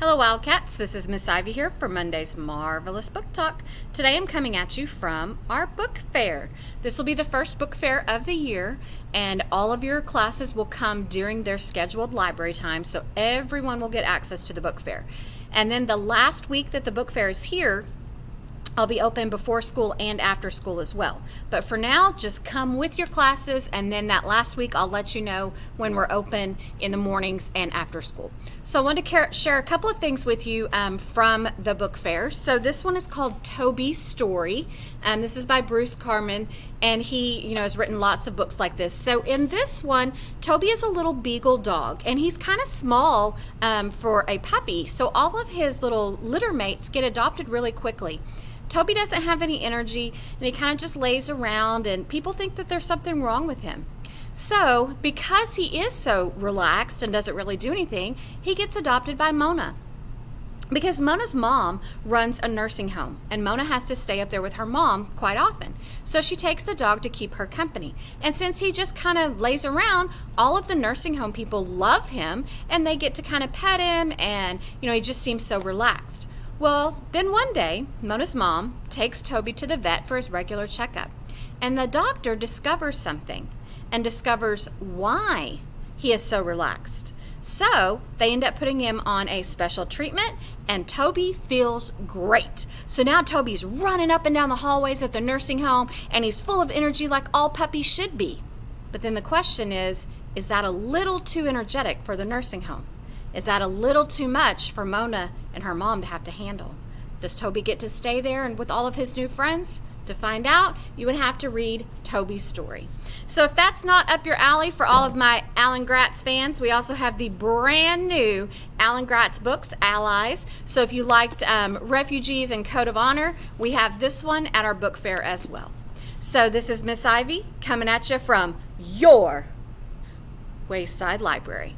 Hello Wildcats, this is Miss Ivy here for Monday's Marvelous Book Talk. Today I'm coming at you from our book fair. This will be the first book fair of the year, and all of your classes will come during their scheduled library time, so everyone will get access to the book fair. And then the last week that the book fair is here, I'll be open before school and after school as well. But for now, just come with your classes, and then that last week I'll let you know when we're open in the mornings and after school. So I wanted to share a couple of things with you from the book fair. So this one is called Toby's Story. This is by Bruce Carman, and he has written lots of books like this. So in this one, Toby is a little beagle dog, and he's kind of small for a puppy. So all of his little litter mates get adopted really quickly. Toby doesn't have any energy, and he kind of just lays around, and people think that there's something wrong with him. So, because he is so relaxed and doesn't really do anything, he gets adopted by Mona. Because Mona's mom runs a nursing home, and Mona has to stay up there with her mom quite often. So she takes the dog to keep her company. And since he just kind of lays around, all of the nursing home people love him, and they get to kind of pet him, and he just seems so relaxed. Well, then one day, Mona's mom takes Toby to the vet for his regular checkup, and the doctor discovers something and discovers why he is so relaxed. So they end up putting him on a special treatment, and Toby feels great. So now Toby's running up and down the hallways at the nursing home, and he's full of energy like all puppies should be. But then the question is that a little too energetic for the nursing home? Is that a little too much for Mona and her mom to have to handle? Does Toby get to stay there and with all of his new friends? To find out, you would have to read Toby's Story. So if that's not up your alley for all of my Alan Gratz fans, we also have the brand new Alan Gratz books, Allies. So if you liked Refugees and Code of Honor, we have this one at our book fair as well. So this is Miss Ivy coming at you from your Wayside Library.